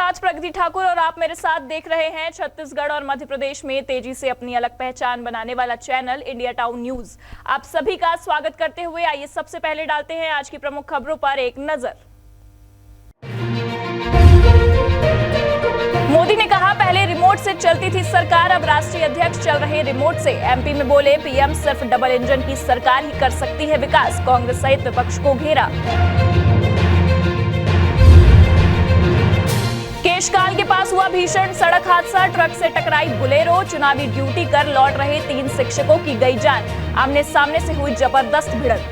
साथ प्रगति ठाकुर और आप मेरे साथ देख रहे हैं छत्तीसगढ़ और मध्य प्रदेश में तेजी से अपनी अलग पहचान बनाने वाला चैनल इंडिया टाउन न्यूज। आप सभी का स्वागत करते हुए आइए सबसे पहले डालते हैं आज की प्रमुख खबरों पर एक नजर। मोदी ने कहा, पहले रिमोट से चलती थी सरकार, अब राष्ट्रीय अध्यक्ष चल रहे रिमोट से। एमपी में बोले, पीएम सिर्फ डबल इंजन की सरकार ही कर सकती है विकास। कांग्रेस सहित विपक्ष को घेरा। केशकाल के पास हुआ भीषण सड़क हादसा, ट्रक से टकराई बुलेरो। चुनावी ड्यूटी कर लौट रहे 3 शिक्षकों की गई जान। आमने सामने से हुई जबरदस्त भिड़ंत।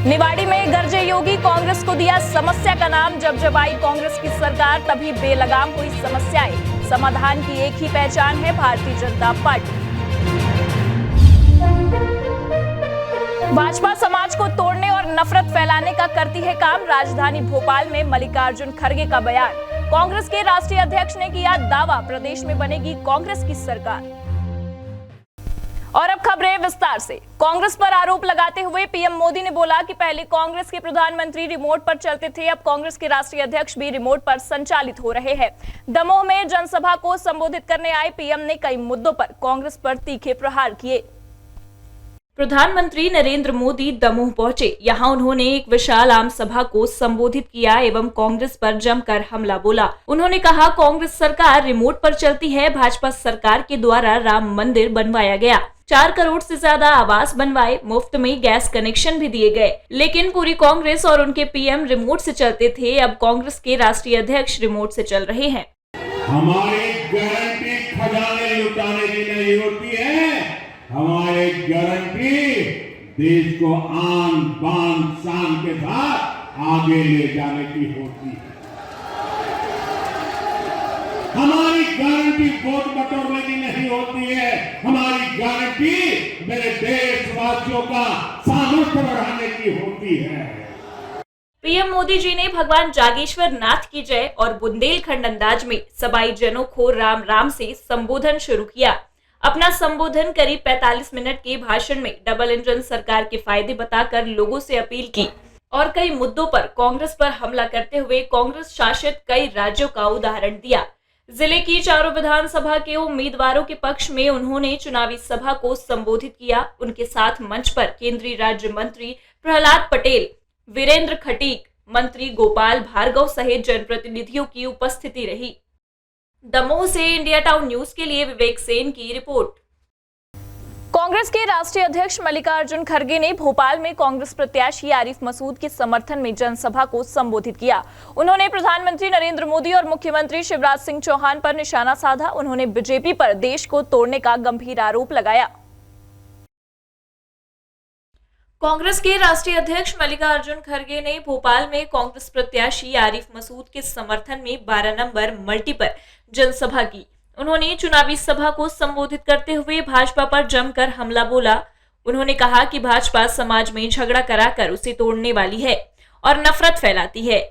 निवाड़ी में गरजे योगी, कांग्रेस को दिया समस्या का नाम। जब आई कांग्रेस की सरकार तभी बेलगाम हुई समस्याएं। समाधान की एक ही पहचान है, भारतीय जनता पार्टी। भाजपा समाज को तोड़ने और नफरत फैलाने का करती है काम। राजधानी भोपाल में मल्लिकार्जुन खड़गे का बयान। कांग्रेस के राष्ट्रीय अध्यक्ष ने किया दावा, प्रदेश में बनेगी कांग्रेस की सरकार। और अब खबरें विस्तार से। कांग्रेस पर आरोप लगाते हुए पीएम मोदी ने बोला कि पहले कांग्रेस के प्रधानमंत्री रिमोट पर चलते थे, अब कांग्रेस के राष्ट्रीय अध्यक्ष भी रिमोट पर संचालित हो रहे हैं। दमोह में जनसभा को संबोधित करने आए पीएम ने कई मुद्दों पर कांग्रेस पर तीखे प्रहार किए। प्रधानमंत्री नरेंद्र मोदी दमोह पहुंचे। यहां उन्होंने एक विशाल आम सभा को संबोधित किया एवं कांग्रेस पर जमकर हमला बोला। उन्होंने कहा, कांग्रेस सरकार रिमोट पर चलती है, भाजपा सरकार के द्वारा राम मंदिर बनवाया गया, 4 करोड़ से ज्यादा आवास बनवाए, मुफ्त में गैस कनेक्शन भी दिए गए, लेकिन पूरी कांग्रेस और उनके पीएम रिमोट से चलते थे, अब कांग्रेस के राष्ट्रीय अध्यक्ष रिमोट से चल रहे हैं। हमारी गारंटी खजाने लुटाने की नहीं होती है, हमारी गारंटी देश को आन बान शान के साथ आगे ले जाने की होती है। हमारी गारंटी वोट बटोरने की नहीं होती है, हमारी गारंटी मेरे देशवासियों का सामर्थ्य बढ़ाने की होती है। पीएम मोदी जी ने भगवान जागेश्वर नाथ की जय और बुंदेलखंड अंदाज में सबाई जनों को राम राम से संबोधन शुरू किया। अपना संबोधन करीब 45 मिनट के भाषण में डबल इंजन सरकार के फायदे बताकर लोगों से अपील की और कई मुद्दों पर कांग्रेस पर हमला करते हुए कांग्रेस शासित कई राज्यों का उदाहरण दिया। जिले की चारों विधानसभा के उम्मीदवारों के पक्ष में उन्होंने चुनावी सभा को संबोधित किया। उनके साथ मंच पर केंद्रीय राज्य मंत्री प्रहलाद पटेल, वीरेंद्र खटीक, मंत्री गोपाल भार्गव सहित जनप्रतिनिधियों की उपस्थिति रही। दमोह से इंडिया टाउन न्यूज के लिए विवेक सेन की रिपोर्ट। कांग्रेस के राष्ट्रीय अध्यक्ष मल्लिकार्जुन खड़गे ने भोपाल में कांग्रेस प्रत्याशी आरिफ मसूद के समर्थन में जनसभा को संबोधित किया। उन्होंने प्रधानमंत्री नरेंद्र मोदी और मुख्यमंत्री शिवराज सिंह चौहान पर निशाना साधा। उन्होंने बीजेपी पर देश को तोड़ने का गंभीर आरोप लगाया। कांग्रेस के राष्ट्रीय अध्यक्ष मल्लिकार्जुन खड़गे ने भोपाल में कांग्रेस प्रत्याशी आरिफ मसूद के समर्थन में 12 नंबर मल्टी पर जनसभा की। उन्होंने चुनावी सभा को संबोधित करते हुए भाजपा पर जमकर हमला बोला। उन्होंने कहा कि भाजपा समाज में झगड़ा कराकर उसे तोड़ने वाली है और नफरत फैलाती है।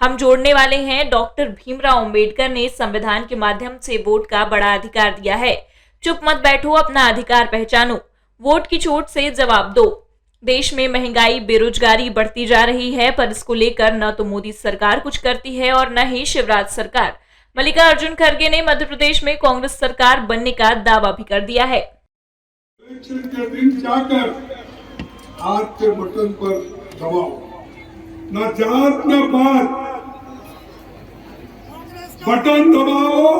हम जोड़ने वाले हैं। डॉक्टर भीमराव अंबेडकर ने संविधान के माध्यम से वोट का बड़ा अधिकार दिया है। चुप मत बैठो, अपना अधिकार पहचानो, वोट की चोट से जवाब दो। देश में महंगाई, बेरोजगारी बढ़ती जा रही है, पर इसको लेकर न तो मोदी सरकार कुछ करती है और न ही शिवराज सरकार। मल्लिकार्जुन खड़गे ने मध्य प्रदेश में कांग्रेस सरकार बनने का दावा भी कर दिया है। इलेक्शन के दिन जाकर हाथ के बटन पर दबाओ, न जात न बात, बटन दबाओ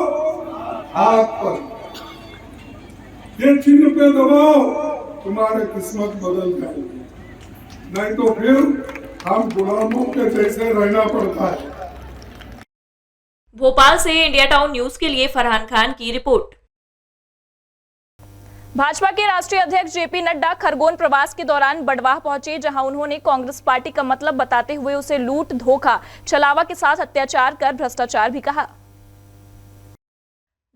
हाथ पर, ये चिन्ह पे दबाओ, तुम्हारी किस्मत बदल जाएगी, नहीं तो फिर हम गुलामों के जैसे रहना पड़ता है। भोपाल से इंडिया टाउन न्यूज के लिए फरहान खान की रिपोर्ट। भाजपा के राष्ट्रीय अध्यक्ष जेपी नड्डा खरगोन प्रवास के दौरान बड़वाह पहुंचे, जहां उन्होंने कांग्रेस पार्टी का मतलब बताते हुए उसे लूट, धोखा, छलावा के साथ अत्याचार कर भ्रष्टाचार भी कहा।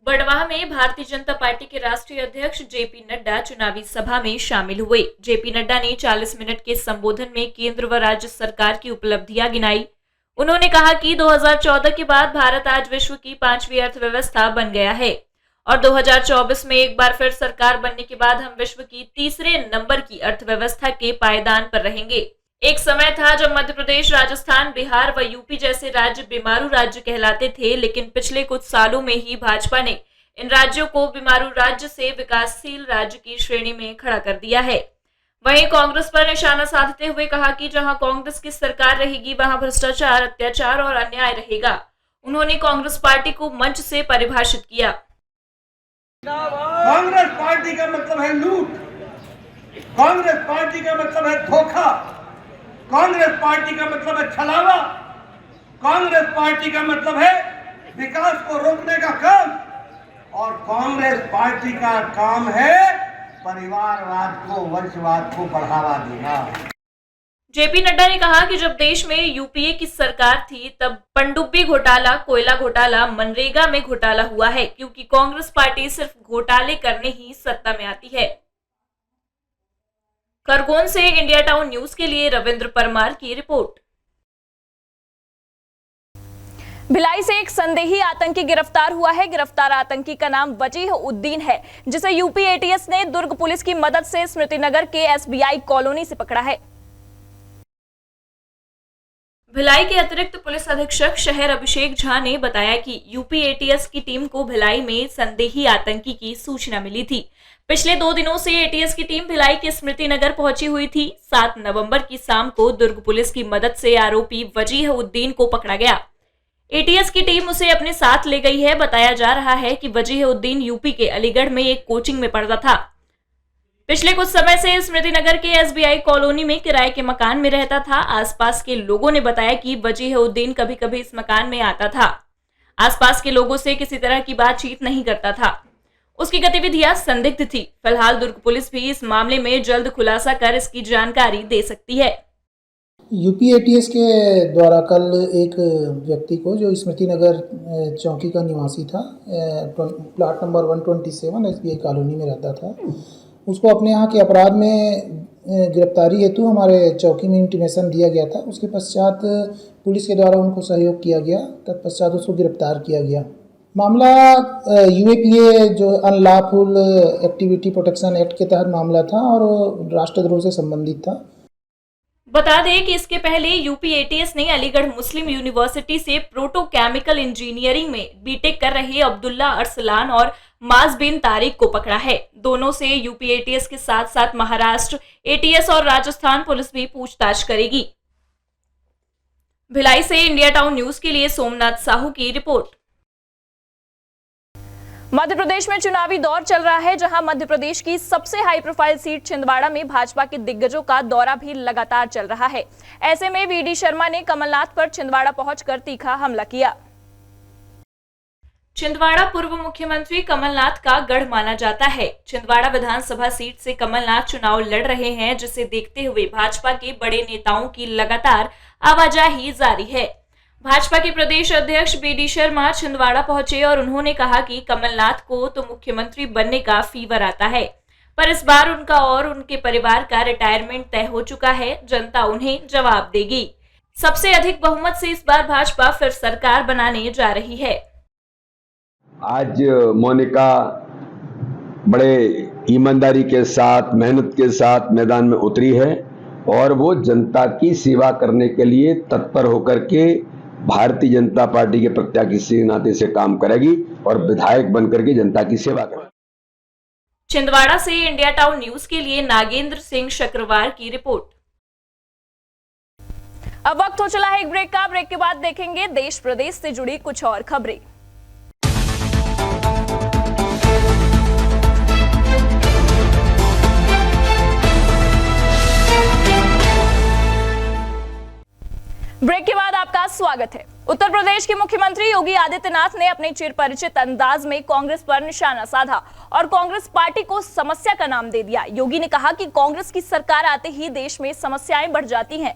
बड़वाह में भारतीय जनता पार्टी के राष्ट्रीय अध्यक्ष जेपी नड्डा चुनावी सभा में शामिल हुए। जेपी नड्डा ने 40 मिनट के संबोधन में केंद्र व राज्य सरकार की उपलब्धियां गिनाई। उन्होंने कहा कि 2014 के बाद भारत आज विश्व की 5वीं अर्थव्यवस्था बन गया है और 2024 में एक बार फिर सरकार बनने के बाद हम विश्व की 3रे नंबर की अर्थव्यवस्था के पायदान पर रहेंगे। एक समय था जब मध्य प्रदेश, राजस्थान, बिहार व यूपी जैसे राज्य बीमारू राज्य कहलाते थे, लेकिन पिछले कुछ सालों में ही भाजपा ने इन राज्यों को बीमारू राज्य से विकासशील राज्य की श्रेणी में खड़ा कर दिया है। वहीं कांग्रेस पर निशाना साधते हुए कहा कि जहां कांग्रेस की सरकार रहेगी वहां भ्रष्टाचार, अत्याचार और अन्याय रहेगा। उन्होंने कांग्रेस पार्टी को मंच से परिभाषित किया। कांग्रेस पार्टी का मतलब है लूट, कांग्रेस पार्टी का मतलब है धोखा, कांग्रेस पार्टी का मतलब है छलावा, कांग्रेस पार्टी का मतलब है विकास को रोकने का काम, और कांग्रेस पार्टी का काम है परिवारवाद को, वंशवाद को बढ़ावा देना। जेपी नड्डा ने कहा कि जब देश में यूपीए की सरकार थी तब पनडुब्बी घोटाला, कोयला घोटाला, मनरेगा में घोटाला हुआ है, क्योंकि कांग्रेस पार्टी सिर्फ घोटाले करने ही सत्ता में आती है। खरगोन से इंडिया टाउन न्यूज के लिए रविंद्र परमार की रिपोर्ट। भिलाई से एक संदेही आतंकी गिरफ्तार हुआ है। गिरफ्तार आतंकी का नाम वजीह उद्दीन है, जिसे यूपी एटीएस ने दुर्ग पुलिस की मदद से स्मृति नगर के एसबीआई कॉलोनी से पकड़ा है। भिलाई के अतिरिक्त पुलिस अधीक्षक शहर अभिषेक झा ने बताया कि यूपी एटीएस की टीम को भिलाई में संदेही आतंकी की सूचना मिली थी। पिछले 2 दिनों से एटीएस की टीम भिलाई के स्मृति नगर पहुंची हुई थी। 7 नवंबर की शाम को दुर्ग पुलिस की मदद से आरोपी वजीह उद्दीन को पकड़ा गया। एटीएस की टीम उसे अपने साथ ले गई है। बताया जा रहा है कि वजीह उद्दीन यूपी के अलीगढ़ में एक कोचिंग में पढ़ता था। पिछले कुछ समय से स्मृति नगर के एसबीआई कॉलोनी में किराए के मकान में रहता था। आसपास के लोगों ने बताया कि वजीह उद्दीन कभी कभी इस मकान में आता था। आसपास के लोगों से किसी तरह की बातचीत नहीं करता था। उसकी गतिविधियां संदिग्ध थी। फिलहाल दुर्ग पुलिस भी इस मामले में जल्द खुलासा कर इसकी जानकारी दे सकती है। यूपी एटीएस के द्वारा कल एक व्यक्ति को, जो स्मृति नगर चौकी का निवासी था, प्लाट नंबर 127 एसबीआई कॉलोनी में रहता था, उसको अपने यहाँ के अपराध में गिरफ्तारी हेतु हमारे चौकी में इंटीमेशन दिया गया था। उसके पश्चात पुलिस के द्वारा उनको सहयोग किया गया। तत्पश्चात उसको गिरफ्तार किया गया। मामला यूएपीए जो अनलॉफुल एक्टिविटी प्रोटेक्शन एक्ट के तहत मामला था और राष्ट्रद्रोह से संबंधित था। बता दें कि इसके पहले यूपी एटीएस ने अलीगढ़ मुस्लिम यूनिवर्सिटी से प्रोटोकेमिकल इंजीनियरिंग में बीटेक कर रहे अब्दुल्ला अरसलान और माज बिन तारिक को पकड़ा है। दोनों से यूपी एटीएस के साथ साथ महाराष्ट्र एटीएस और राजस्थान पुलिस भी पूछताछ करेगी। भिलाई से इंडिया टाउन न्यूज के लिए सोमनाथ साहू की रिपोर्ट। मध्य प्रदेश में चुनावी दौर चल रहा है, जहां मध्य प्रदेश की सबसे हाई प्रोफाइल सीट छिंदवाड़ा में भाजपा के दिग्गजों का दौरा भी लगातार चल रहा है। ऐसे में वीडी शर्मा ने कमलनाथ पर छिंदवाड़ा पहुंचकर तीखा हमला किया। छिंदवाड़ा पूर्व मुख्यमंत्री कमलनाथ का गढ़ माना जाता है। छिंदवाड़ा विधानसभा सीट से कमलनाथ चुनाव लड़ रहे हैं, जिसे देखते हुए भाजपा के बड़े नेताओं की लगातार आवाजाही जारी है। भाजपा के प्रदेश अध्यक्ष वीडी शर्मा छिंदवाड़ा पहुंचे और उन्होंने कहा कि कमलनाथ को तो मुख्यमंत्री बनने का फीवर आता है, पर इस बार उनका और उनके परिवार का रिटायरमेंट तय हो चुका है। जनता उन्हें जवाब देगी। सबसे अधिक बहुमत से इस बार भाजपा फिर सरकार बनाने जा रही है। आज मोनिका बड़े ईमानदारी के साथ, मेहनत के साथ मैदान में उतरी है और वो जनता की सेवा करने के लिए तत्पर होकर के भारतीय जनता पार्टी के प्रत्याशी के नाते से काम करेगी और विधायक बनकर के जनता की सेवा करेगी। छिंदवाड़ा से इंडिया टाउन न्यूज के लिए नागेंद्र सिंह शक्रवार की रिपोर्ट। अब वक्त हो चला है एक ब्रेक का। ब्रेक के बाद देखेंगे देश प्रदेश से जुड़ी कुछ और खबरें। ब्रेक के बाद आपका स्वागत है। उत्तर प्रदेश के मुख्यमंत्री योगी आदित्यनाथ ने अपने चिरपरिचित अंदाज में कांग्रेस पर निशाना साधा और कांग्रेस पार्टी को समस्या का नाम दे दिया। योगी ने कहा कि कांग्रेस की सरकार आते ही देश में समस्याएं बढ़ जाती हैं।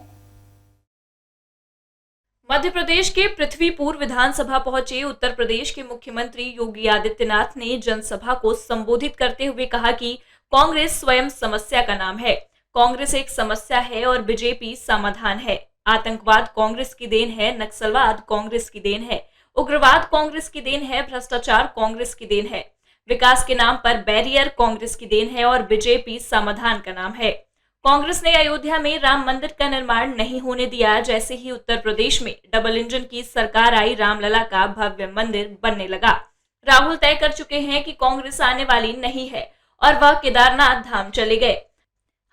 मध्य प्रदेश के पृथ्वीपुर विधानसभा पहुंचे उत्तर प्रदेश के मुख्यमंत्री योगी आदित्यनाथ ने जनसभा को संबोधित करते हुए कहा कि कांग्रेस स्वयं समस्या का नाम है। कांग्रेस एक समस्या है और बीजेपी समाधान है। आतंकवाद कांग्रेस की देन है, नक्सलवाद कांग्रेस की देन है, उग्रवाद कांग्रेस की देन है, भ्रष्टाचार कांग्रेस की देन है, विकास के नाम पर बैरियर कांग्रेस की देन है और बीजेपी समाधान का नाम है। कांग्रेस ने अयोध्या में राम मंदिर का निर्माण नहीं होने दिया। जैसे ही उत्तर प्रदेश में डबल इंजन की सरकार आई, रामलला का भव्य मंदिर बनने लगा। राहुल तय कर चुके हैं कि कांग्रेस आने वाली नहीं है और वह केदारनाथ धाम चले गए।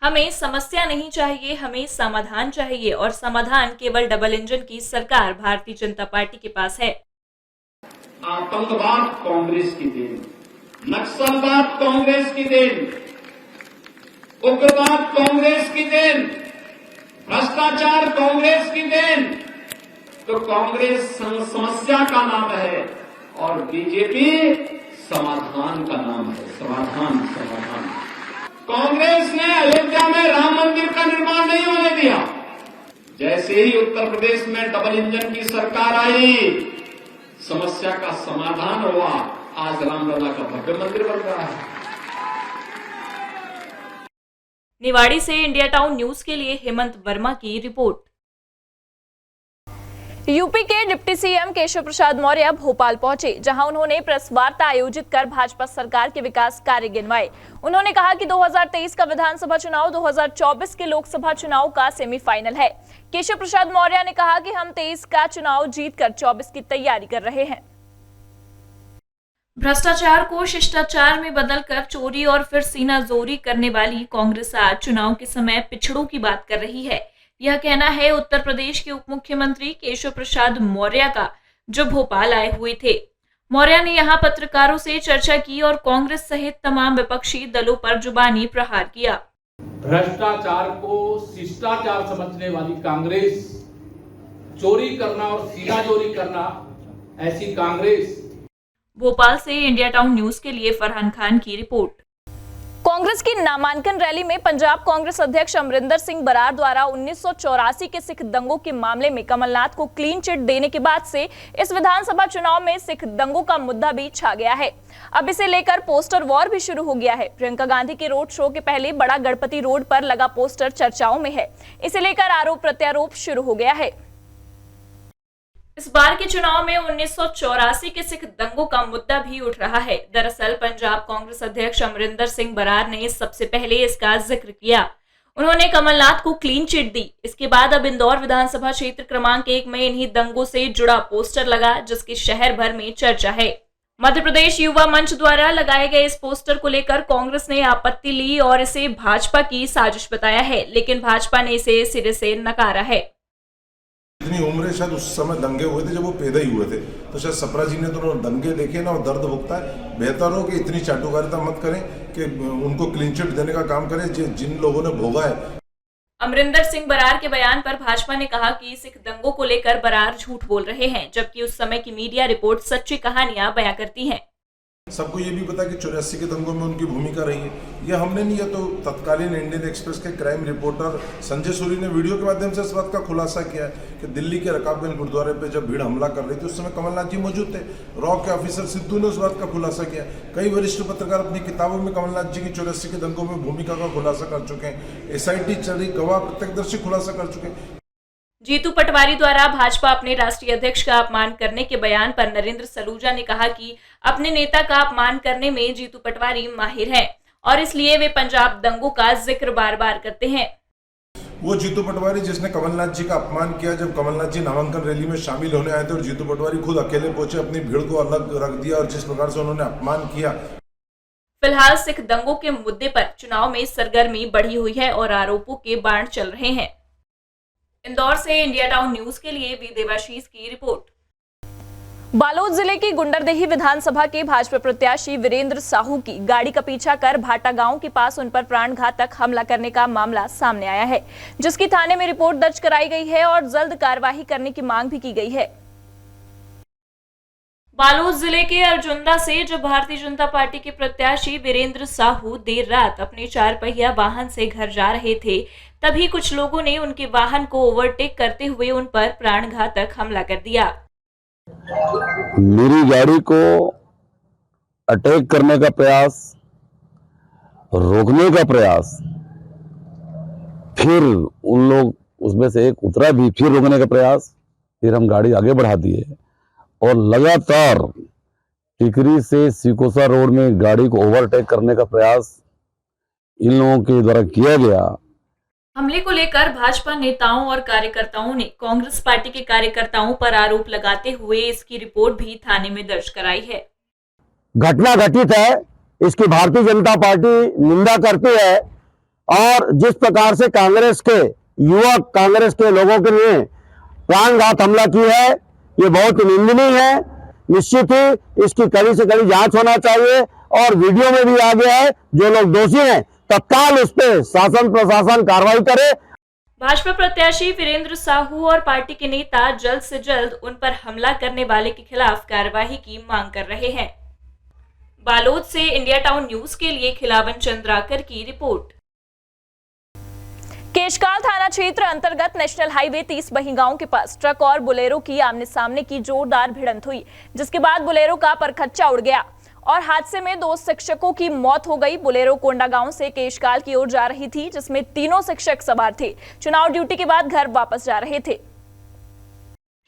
हमें समस्या नहीं चाहिए, हमें समाधान चाहिए और समाधान केवल डबल इंजन की सरकार भारतीय जनता पार्टी के पास है। आतंकवाद कांग्रेस की देन, नक्सलवाद कांग्रेस की देन, उग्रवाद कांग्रेस की देन, भ्रष्टाचार कांग्रेस की देन। तो कांग्रेस समस्या का नाम है और बीजेपी समाधान का नाम है। समाधान। कांग्रेस ने अयोध्या में राम मंदिर का निर्माण नहीं होने दिया। जैसे ही उत्तर प्रदेश में डबल इंजन की सरकार आई, समस्या का समाधान हुआ। आज रामलला का भव्य मंदिर बन रहा है। निवाड़ी से इंडिया टाउन न्यूज के लिए हेमंत वर्मा की रिपोर्ट। यूपी के डिप्टी सीएम केशव प्रसाद मौर्य भोपाल पहुंचे, जहां उन्होंने प्रेस वार्ता आयोजित कर भाजपा सरकार के विकास कार्य गिनवाए। उन्होंने कहा कि 2023 का विधानसभा चुनाव 2024 के लोकसभा चुनाव का सेमीफाइनल है। केशव प्रसाद मौर्य ने कहा कि हम 23 का चुनाव जीतकर 24 की तैयारी कर रहे हैं। भ्रष्टाचार को शिष्टाचार में बदलकर चोरी और फिर सीनाजोरी करने वाली कांग्रेस आज चुनाव के समय पिछड़ों की बात कर रही है। यह कहना है उत्तर प्रदेश के उप मुख्यमंत्री केशव प्रसाद मौर्य का, जो भोपाल आए हुए थे। मौर्य ने यहां पत्रकारों से चर्चा की और कांग्रेस सहित तमाम विपक्षी दलों पर जुबानी प्रहार किया। भ्रष्टाचार को शिष्टाचार समझने वाली कांग्रेस, चोरी करना और सीनाजोरी करना, ऐसी कांग्रेस। भोपाल से इंडिया टाउन न्यूज के लिए फरहान खान की रिपोर्ट। कांग्रेस की नामांकन रैली में पंजाब कांग्रेस अध्यक्ष अमरिंदर सिंह बरार द्वारा 1984 के सिख दंगों के मामले में कमलनाथ को क्लीन चिट देने के बाद से इस विधानसभा चुनाव में सिख दंगों का मुद्दा भी छा गया है। अब इसे लेकर पोस्टर वॉर भी शुरू हो गया है। प्रियंका गांधी के रोड शो के पहले बड़ा गणपति रोड पर लगा पोस्टर चर्चाओं में है। इसे लेकर आरोप प्रत्यारोप शुरू हो गया है। इस बार के चुनाव में 1984 के सिख दंगों का मुद्दा भी उठ रहा है। दरअसल पंजाब कांग्रेस अध्यक्ष अमरिंदर सिंह बरार ने सबसे पहले इसका जिक्र किया। उन्होंने कमलनाथ को क्लीन चिट दी। इसके बाद अब इंदौर विधानसभा क्षेत्र क्रमांक 1 में इन्हीं दंगों से जुड़ा पोस्टर लगा, जिसकी शहर भर में चर्चा है। मध्य प्रदेश युवा मंच द्वारा लगाए गए इस पोस्टर को लेकर कांग्रेस ने आपत्ति ली और इसे भाजपा की साजिश बताया है, लेकिन भाजपा ने इसे सिरे से नकारा है। इतनी उम्र शायद उस समय दंगे हुए थे जब वो पैदा ही हुए थे, तो शायद सपरा जी ने तो दंगे देखे ना और दर्द भुगता है। बेहतर हो कि इतनी चाटुकारिता मत करें कि उनको क्लीन चिट देने का काम करें जिन लोगों ने भोगा है। अमरिंदर सिंह बरार के बयान पर भाजपा ने कहा कि सिख दंगों को लेकर बरार झूठ बोल रहे हैं, जबकि उस समय की मीडिया रिपोर्ट सच्ची कहानियां बयां करती हैं। सबको ये भी पता कि 84 के दंगों में उनकी भूमिका रही है। ये हमने नहीं, यह तो तत्कालीन इंडियन एक्सप्रेस के क्राइम रिपोर्टर संजय सूरी ने वीडियो के माध्यम से इस बात का खुलासा किया है कि दिल्ली के रकाबगंज गुरुद्वारे पे जब भीड़ हमला कर रही थी उस समय कमलनाथ जी मौजूद थे। रॉ के ऑफिसर सिद्धू ने उस बात का खुलासा किया। कई वरिष्ठ पत्रकार अपनी किताबों में कमलनाथ जी की 84 के दंगों में भूमिका का खुलासा कर चुके हैं। SIT चल रही, गवाह प्रत्यक्षदर्शी खुलासा कर चुके हैं। जीतू पटवारी द्वारा भाजपा अपने राष्ट्रीय अध्यक्ष का अपमान करने के बयान पर नरेंद्र सलूजा ने कहा कि अपने नेता का अपमान करने में जीतू पटवारी माहिर हैं और इसलिए वे पंजाब दंगों का जिक्र बार बार करते हैं। वो जीतू पटवारी जिसने कमलनाथ जी का अपमान किया जब कमलनाथ जी नामांकन रैली में शामिल होने आए थे और जीतू पटवारी खुद अकेले पहुंचे, अपनी भीड़ को अलग रख दिया और जिस प्रकार से उन्होंने अपमान किया। फिलहाल सिख दंगों के मुद्दे पर चुनाव में सरगर्मी बढ़ी हुई है और आरोपों के बाण चल रहे हैं। इंदौर से इंडिया टाउन न्यूज के लिए वी देवाशीष की रिपोर्ट। बालोद जिले की गुंडरदेही विधानसभा के भाजपा प्रत्याशी वीरेंद्र साहू की गाड़ी का पीछा कर भाटा गांव के पास उन पर प्राणघातक हमला करने का मामला सामने आया है, जिसकी थाने में रिपोर्ट दर्ज कराई गई है और जल्द कार्रवाई करने की मांग भी की गई है। बालोद जिले के अर्जुंदा से जब भारतीय जनता पार्टी के प्रत्याशी वीरेंद्र साहू देर रात अपने 4 पहिया वाहन से घर जा रहे थे, तभी कुछ लोगों ने उनके वाहन को ओवरटेक करते हुए उन पर प्राणघातक हमला कर दिया। मेरी गाड़ी को अटैक करने का प्रयास, रोकने का प्रयास, फिर उन लोग उसमें से एक उतरा भी, फिर रोकने का प्रयास, फिर हम गाड़ी आगे बढ़ा दिए और लगातार टिकरी से सिकोसा रोड में गाड़ी को ओवरटेक करने का प्रयास इन लोगों के द्वारा किया गया। हमले को लेकर भाजपा नेताओं और कार्यकर्ताओं ने कांग्रेस पार्टी के कार्यकर्ताओं पर आरोप लगाते हुए इसकी रिपोर्ट भी थाने में दर्ज कराई है। घटना घटित है, इसकी भारतीय जनता पार्टी निंदा करती है और जिस प्रकार से कांग्रेस के युवक, कांग्रेस के लोगों के लिए प्राणघात हमला की है, ये बहुत निंदनीय है। निश्चित ही इसकी कड़ी से कड़ी जांच होना चाहिए और वीडियो में भी आ गया है, जो लोग दोषी हैं तत्काल उस पर शासन प्रशासन कार्रवाई करे। भाजपा प्रत्याशी वीरेंद्र साहू और पार्टी के नेता जल्द से जल्द उन पर हमला करने वाले के खिलाफ कार्रवाई की मांग कर रहे हैं। बालोद से इंडिया टाउन न्यूज के लिए खिलावन चंद्राकर की रिपोर्ट। केशकाल थाना क्षेत्र अंतर्गत नेशनल हाईवे 30 बहिगांव के पास ट्रक और बुलेरो की आमने सामने की जोरदार भिड़ंत हुई, जिसके बाद बुलेरो का परखच्चा उड़ गया और हादसे में 2 शिक्षकों की मौत हो गई। बुलेरो कोंडागांव से केशकाल की ओर जा रही थी, जिसमें तीनों शिक्षक सवार थे। चुनाव ड्यूटी के बाद घर वापस जा रहे थे।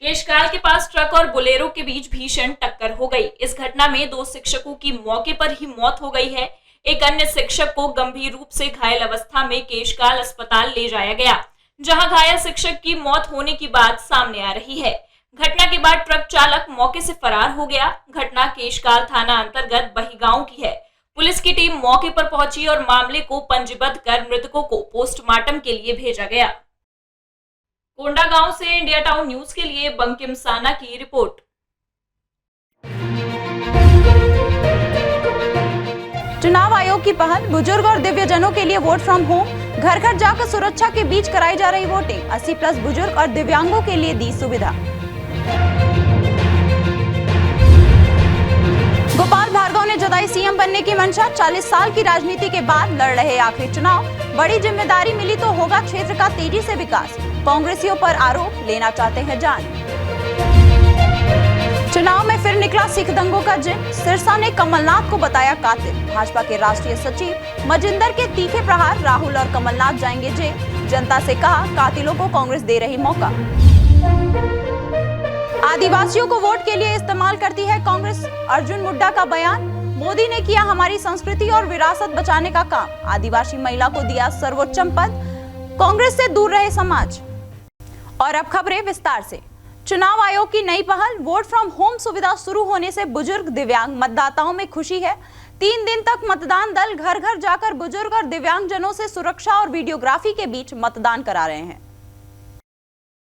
केशकाल के पास ट्रक और बुलेरो के बीच भीषण टक्कर हो गई। इस घटना में 2 शिक्षकों की मौके पर ही मौत हो गई है। एक अन्य शिक्षक को गंभीर रूप से घायल अवस्था में केशकाल अस्पताल ले जाया गया, जहां घायल शिक्षक की मौत होने की बात सामने आ रही है। घटना के बाद ट्रक चालक मौके से फरार हो गया। घटना केशकाल थाना अंतर्गत बहिगांव की है। पुलिस की टीम मौके पर पहुंची और मामले को पंजीबद्ध कर मृतकों को पोस्टमार्टम के लिए भेजा गया। कोंडागांव से इंडिया टाउन न्यूज के लिए बंकिम साना की रिपोर्ट। चुनाव आयोग की पहल, बुजुर्ग और दिव्यांगजनों के लिए वोट फ्रॉम होम। घर घर जाकर सुरक्षा के बीच कराई जा रही वोटिंग। 80+ बुजुर्ग और दिव्यांगों के लिए दी सुविधा। गोपाल भार्गव ने जताई सीएम बनने की मंशा। 40 साल की राजनीति के बाद लड़ रहे आखिरी चुनाव। बड़ी जिम्मेदारी मिली तो होगा क्षेत्र का तेजी से विकास। कांग्रेसियों पर आरोप लेना चाहते हैं जान। चुनाव में फिर निकला सिख दंगों का जिन। सिरसा ने कमलनाथ को बताया कातिल। भाजपा के राष्ट्रीय सचिव मजिंदर के तीखे प्रहार। राहुल और कमलनाथ जाएंगे जेल। जनता से कहा कातिलों को कांग्रेस दे रही मौका। आदिवासियों को वोट के लिए इस्तेमाल करती है कांग्रेस। अर्जुन मुंडा का बयान। मोदी ने किया हमारी संस्कृति और विरासत बचाने का काम। आदिवासी महिला को दिया सर्वोच्चम पद। कांग्रेस से दूर रहे समाज। और अब खबरें विस्तार से। चुनाव आयोग की नई पहल, वोट फ्रॉम होम सुविधा शुरू होने से बुजुर्ग, दिव्यांग मतदाताओं में खुशी है। 3 दिन तक मतदान दल घर घर जाकर बुजुर्ग और दिव्यांगजनों से सुरक्षा और वीडियोग्राफी के बीच मतदान करा रहे हैं।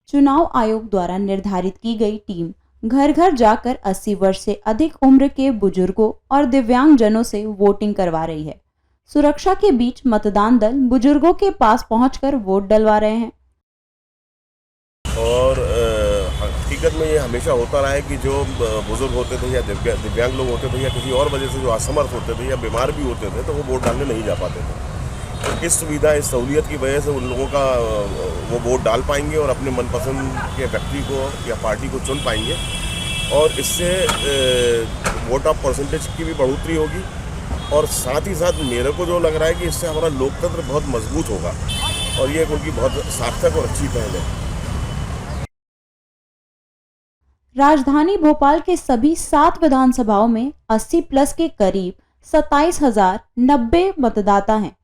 चुनाव आयोग द्वारा निर्धारित की गई टीम घर घर जाकर 80 वर्ष से अधिक उम्र के बुजुर्गों और दिव्यांगजनों से वोटिंग करवा रही है। सुरक्षा के बीच मतदान दल बुजुर्गों के पास पहुंचकर वोट डलवा रहे हैं। और हकीकत में ये हमेशा होता रहा है कि जो बुजुर्ग होते थे या दिव्यांग लोग होते थे या किसी और वजह से जो असमर्थ होते थे या बीमार भी होते थे, तो वो वोट डालने नहीं जा पाते थे। तो इस सुविधा, इस सहूलियत की वजह से उन लोगों का वो वोट डाल पाएंगे और अपने मनपसंद के व्यक्ति को या पार्टी को चुन पाएंगे और इससे वोट ऑफ परसेंटेज की भी बढ़ोतरी होगी। और साथ ही साथ मेरे को जो लग रहा है कि इससे हमारा लोकतंत्र बहुत मजबूत होगा और ये उनकी बहुत सार्थक और अच्छी पहल है। राजधानी भोपाल के सभी 7 विधानसभाओं में 80+ के करीब 27,090 मतदाता हैं।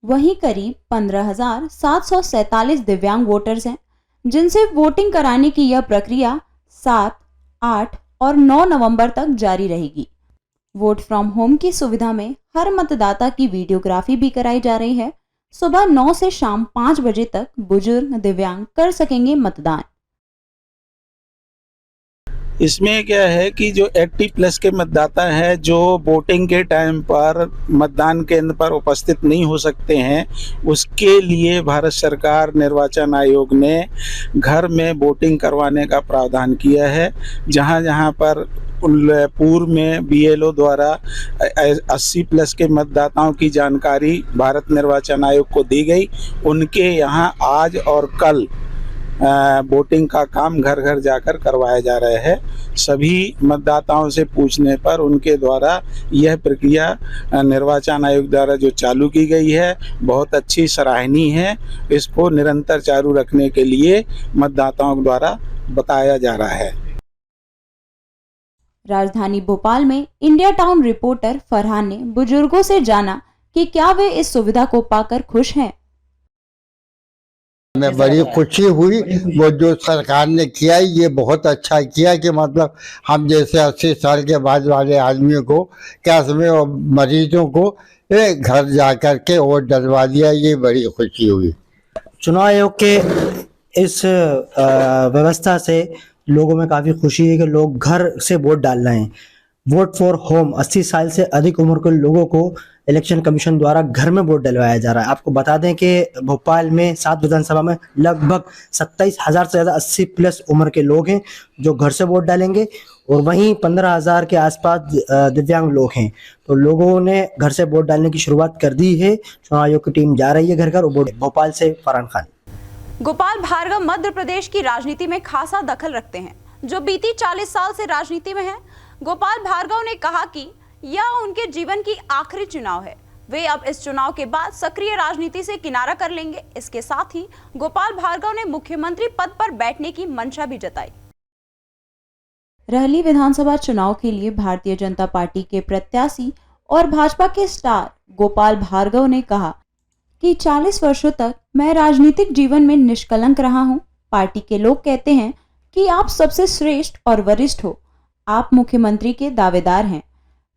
वहीं करीब 15,747 दिव्यांग वोटर्स हैं, जिनसे वोटिंग कराने की यह प्रक्रिया 7, 8 और 9 नवंबर तक जारी रहेगी। वोट फ्रॉम होम की सुविधा में हर मतदाता की वीडियोग्राफी भी कराई जा रही है। सुबह 9 से शाम 5 बजे तक बुजुर्ग, दिव्यांग कर सकेंगे मतदान। इसमें क्या है कि जो 80+ के मतदाता हैं, जो वोटिंग के टाइम पर मतदान केंद्र पर उपस्थित नहीं हो सकते हैं, उसके लिए भारत सरकार निर्वाचन आयोग ने घर में वोटिंग करवाने का प्रावधान किया है। जहां जहां पर पूर्व में BLO द्वारा 80+ के मतदाताओं की जानकारी भारत निर्वाचन आयोग को दी गई, उनके यहाँ आज और कल वोटिंग का काम घर घर जाकर करवाया जा रहा है। सभी मतदाताओं से पूछने पर उनके द्वारा यह प्रक्रिया निर्वाचन आयोग द्वारा जो चालू की गई है, बहुत अच्छी, सराहनीय है। इसको निरंतर चालू रखने के लिए मतदाताओं द्वारा बताया जा रहा है। राजधानी भोपाल में इंडिया टाउन रिपोर्टर फरहान ने बुजुर्गों से जाना कि क्या वे इस सुविधा को पाकर खुश हैं। में बड़ी खुशी हुई। वो जो सरकार ने किया ये बहुत अच्छा किया कि मतलब हम जैसे 80 साल के बाद वाले आदमियों को क्या समय और मरीजों को घर जा कर के वोट डलवा दिया, ये बड़ी खुशी हुई। चुनाव आयोग के इस व्यवस्था से लोगों में काफ़ी खुशी है कि लोग घर से वोट डाल रहे हैं। वोट फॉर होम 80 साल से अधिक उम्र के लोगों को इलेक्शन कमीशन द्वारा घर में वोट डलवाया जा रहा है। आपको बता दें कि भोपाल में 7 विधानसभा में लगभग 27,000 से ज़्यादा 80 प्लस उम्र के लोग हैं जो घर से वोट डालेंगे और वहीं 15,000 के आसपास दिव्यांग लोग हैं। तो लोगों ने घर से वोट डालने की शुरुआत कर दी है। चुनाव आयोग की टीम जा रही है घर घर। वोट भोपाल से फरहान खान। गोपाल भार्गव मध्य प्रदेश की राजनीति में खासा दखल रखते हैं, जो बीती 40 साल से राजनीति में हैं। गोपाल भार्गव ने कहा कि यह उनके जीवन की आखिरी चुनाव है। वे अब इस चुनाव के बाद सक्रिय राजनीति से किनारा कर लेंगे। इसके साथ ही गोपाल भार्गव ने मुख्यमंत्री पद पर बैठने की मंशा भी जताई। रहली विधानसभा चुनाव के लिए भारतीय जनता पार्टी के प्रत्याशी और भाजपा के स्टार गोपाल भार्गव ने कहा कि 40 वर्षों तक मैं राजनीतिक जीवन में निष्कलंक रहा हूं। पार्टी के लोग कहते हैं कि आप सबसे श्रेष्ठ और वरिष्ठ हो, आप मुख्यमंत्री के दावेदार हैं।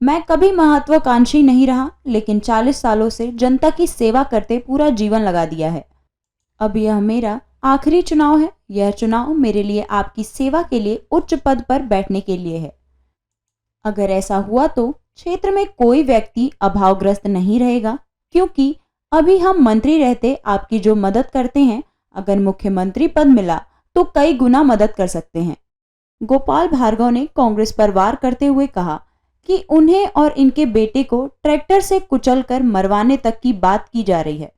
मैं कभी महत्वाकांक्षी नहीं रहा, लेकिन 40 सालों से जनता की सेवा करते पूरा जीवन लगा दिया है। अब यह मेरा आखिरी चुनाव है। यह चुनाव मेरे लिए आपकी सेवा के लिए उच्च पद पर बैठने के लिए है। अगर ऐसा हुआ तो क्षेत्र में कोई व्यक्ति अभावग्रस्त नहीं रहेगा, क्योंकि अभी हम मंत्री रहते आपकी जो मदद करते हैं, अगर मुख्यमंत्री पद मिला तो कई गुना मदद कर सकते हैं। गोपाल भार्गव ने कांग्रेस पर वार करते हुए कहा कि उन्हें और इनके बेटे को ट्रैक्टर से कुचलकर मरवाने तक की बात की जा रही है।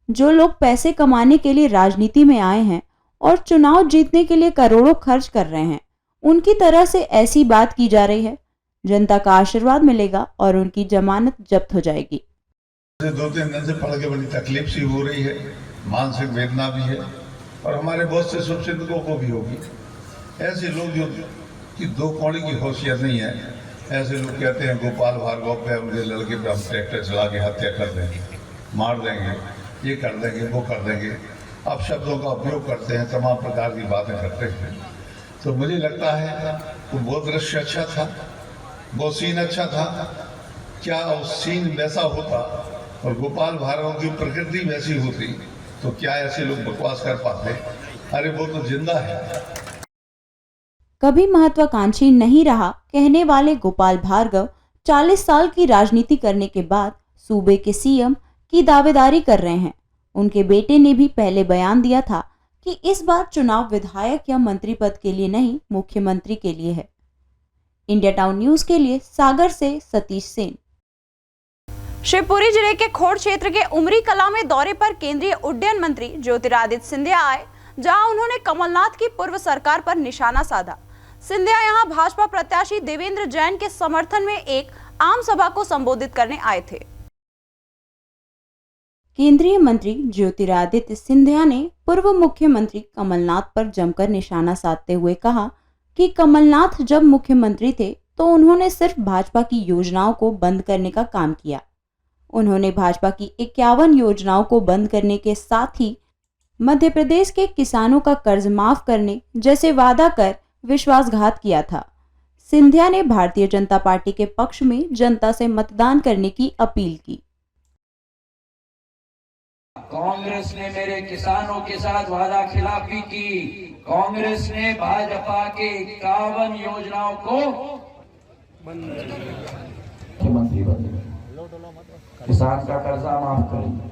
जो लोग पैसे कमाने के लिए राजनीति में आए हैं और चुनाव जीतने के लिए करोड़ों खर्च कर रहे हैं, उनकी तरह से ऐसी बात की जा रही है। जनता का आशीर्वाद मिलेगा और उनकी जमानत जब्त हो जाएगी। 2-3 दिन से पढ़ के बड़ी तकलीफ सी हो रही है, मानसिक वेदना भी है और हमारे बहुत से शुभचिंतकों को भी होगी। ऐसे लोग जो कि 2 कौड़ी की होशियार नहीं है, ऐसे लोग कहते हैं गोपाल भार्गव पे, उनके लड़के पे हम ट्रैक्टर चला के हत्या कर देंगे, मार देंगे, ये कर देंगे, वो कर देंगे। अब शब्दों का उपयोग करते हैं, तमाम प्रकार की बातें करते हैं। तो मुझे लगता है वो दृश्य अच्छा था, वो सीन अच्छा था। क्या उस सीन वैसा होता और गोपाल भार्गव की प्रकृति वैसी होती तो क्या ऐसे लोग बकवास कर पाते? अरे वो तो जिंदा है। कभी महत्वाकांक्षी नहीं रहा कहने वाले गोपाल भार्गव 40 साल की राजनीति करने के बाद सूबे के सीएम की दावेदारी कर रहे हैं। उनके बेटे ने भी पहले बयान दिया था कि इस बार चुनाव विधायक या मंत्री पद के लिए नहीं, मुख्यमंत्री के लिए है। इंडिया टाउन न्यूज के लिए सागर से सतीश सेन। शिवपुरी जिले के खोड़ क्षेत्र के उमरी कला में दौरे पर केंद्रीय उड्डयन मंत्री ज्योतिरादित्य सिंधिया आए, जहां उन्होंने कमलनाथ की पूर्व सरकार पर निशाना साधा। सिंधिया यहां भाजपा प्रत्याशी देवेंद्र जैन के समर्थन में एक आम सभा को संबोधित करने आए थे। केंद्रीय मंत्री ज्योतिरादित्य सिंधिया ने पूर्व मुख्यमंत्री कमलनाथ पर जमकर निशाना साधते हुए कहा कि कमलनाथ जब मुख्यमंत्री थे तो उन्होंने सिर्फ भाजपा की योजनाओं को बंद करने का काम किया। उन्होंने भाजपा की 51 योजनाओं को बंद करने के साथ ही मध्य प्रदेश के किसानों का कर्ज माफ करने जैसे वादा कर विश्वासघात किया था। सिंधिया ने भारतीय जनता पार्टी के पक्ष में जनता से मतदान करने की अपील की। कांग्रेस ने मेरे किसानों के साथ वादा खिलाफी की। कांग्रेस ने भाजपा के 51 योजनाओं को मुख्यमंत्री बने, किसान का कर्जा माफ करेंगे।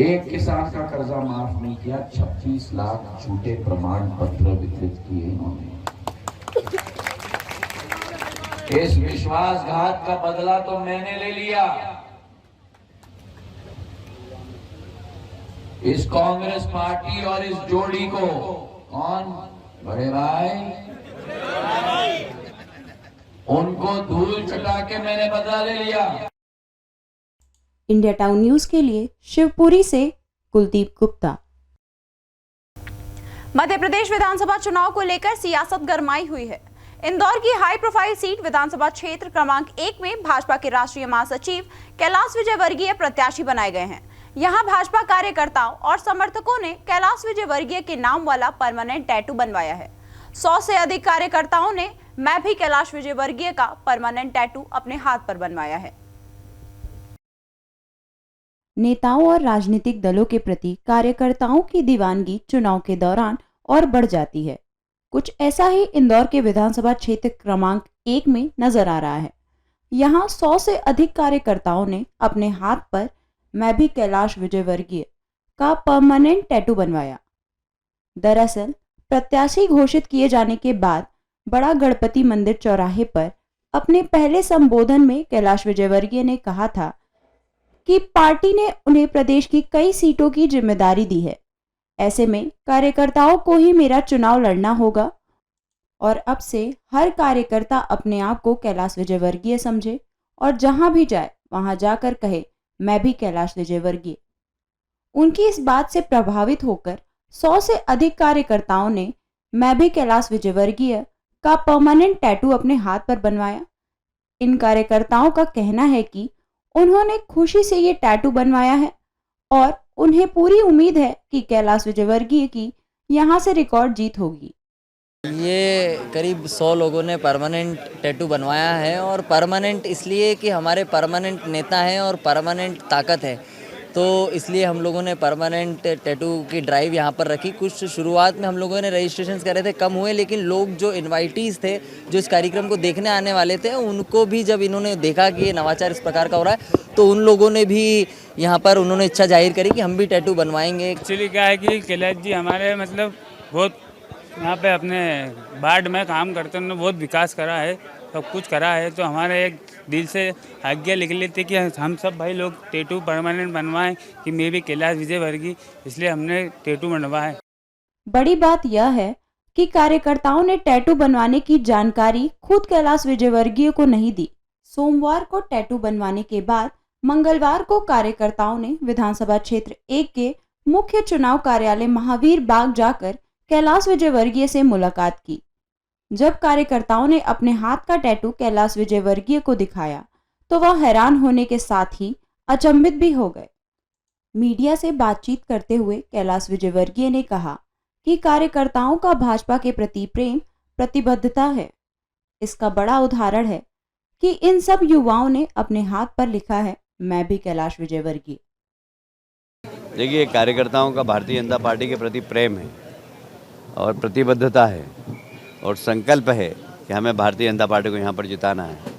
एक किसान का कर्जा माफ नहीं किया, 26 लाख झूठे प्रमाण पत्र वितरित किए इन्होंने। इस विश्वासघात का बदला तो मैंने ले लिया। इस कांग्रेस पार्टी और इस जोड़ी को कौन बड़े भाई, उनको धूल चटा के मैंने बदला ले लिया। इंडिया टाउन न्यूज के लिए शिवपुरी से कुलदीप गुप्ता। मध्य प्रदेश विधानसभा चुनाव को लेकर सियासत गरमाई हुई है। इंदौर की हाई प्रोफाइल सीट विधानसभा क्षेत्र क्रमांक 1 में भाजपा के राष्ट्रीय महासचिव कैलाश विजयवर्गीय प्रत्याशी बनाए गए हैं। यहाँ भाजपा कार्यकर्ताओं और समर्थकों ने कैलाश विजयवर्गीय के नाम वाला परमानेंट टैटू बनवाया है। 100 से अधिक कार्यकर्ताओं ने मैं भी कैलाश विजयवर्गीय का परमानेंट टैटू अपने हाथ पर बनवाया है। नेताओं और राजनीतिक दलों के प्रति कार्यकर्ताओं की दीवानगी चुनाव के दौरान और बढ़ जाती है। कुछ ऐसा ही इंदौर के विधानसभा क्षेत्र क्रमांक 1 में नजर आ रहा है। यहाँ 100 से अधिक कार्यकर्ताओं ने अपने हाथ पर मैं भी कैलाश विजयवर्गीय का परमानेंट टैटू बनवाया। दरअसल प्रत्याशी घोषित किए जाने के बाद बड़ा गणपति मंदिर चौराहे पर अपने पहले संबोधन में कैलाश विजयवर्गीय ने कहा था कि पार्टी ने उन्हें प्रदेश की कई सीटों की जिम्मेदारी दी है। ऐसे में कार्यकर्ताओं को ही मेरा चुनाव लड़ना होगा और अब से हर कार्यकर्ता अपने आप को कैलाश विजयवर्गीय समझे और जहां भी जाए वहां जाकर कहे मैं भी कैलाश विजयवर्गीय। उनकी इस बात से प्रभावित होकर 100 से अधिक कार्यकर्ताओं ने मैं भी कैलाश विजयवर्गीय का परमानेंट टैटू अपने हाथ पर बनवाया। इन कार्यकर्ताओं का कहना है कि उन्होंने खुशी से ये टैटू बनवाया है और उन्हें पूरी उम्मीद है कि कैलाश विजयवर्गीय की यहाँ से रिकॉर्ड जीत होगी। ये करीब 100 लोगों ने परमानेंट टैटू बनवाया है और परमानेंट इसलिए कि हमारे परमानेंट नेता हैं और परमानेंट ताकत है, तो इसलिए हम लोगों ने परमानेंट टैटू की ड्राइव यहाँ पर रखी। कुछ शुरुआत में हम लोगों ने रजिस्ट्रेशन करे थे, कम हुए, लेकिन लोग जो इनवाइटीज़ थे जो इस कार्यक्रम को देखने आने वाले थे उनको भी जब इन्होंने देखा कि ये नवाचार इस प्रकार का हो रहा है तो उन लोगों ने भी यहाँ पर उन्होंने इच्छा जाहिर करी कि हम भी टैटू बनवाएंगे। एक्चुअली क्या है कि कैलाश जी हमारे मतलब बहुत यहाँ पे अपने वार्ड में काम करते हैं, उन्होंने बहुत विकास करा है, सब कुछ करा है, तो हमारे एक दिल से आज्ञा लिख लेते कि हम सब भाई लोग टैटू परमानेंट बनवाएं कि मैं भी कैलाश विजयवर्गीय, इसलिए हमने टैटू बनवाया है। बड़ी बात यह है कि कार्यकर्ताओं ने टैटू बनवाने की जानकारी खुद कैलाश विजयवर्गीय को नहीं दी। सोमवार को टैटू बनवाने के बाद मंगलवार को कार्यकर्ताओं ने विधानसभा क्षेत्र 1 के मुख्य चुनाव कार्यालय महावीर बाग जाकर कैलाश विजयवर्गीय से मुलाकात की। जब कार्यकर्ताओं ने अपने हाथ का टैटू कैलाश विजयवर्गीय को दिखाया तो वह हैरान होने के साथ ही अचंभित भी हो गए। मीडिया से बातचीत करते हुए कैलाश विजयवर्गीय ने कहा कि कार्यकर्ताओं का भाजपा के प्रति प्रेम प्रतिबद्धता है। इसका बड़ा उदाहरण है कि इन सब युवाओं ने अपने हाथ पर लिखा है मैं भी कैलाश विजयवर्गीय। देखिए, कार्यकर्ताओं का भारतीय जनता पार्टी के प्रति प्रेम है और प्रतिबद्धता है और संकल्प है कि हमें भारतीय जनता पार्टी को यहाँ पर जिताना है।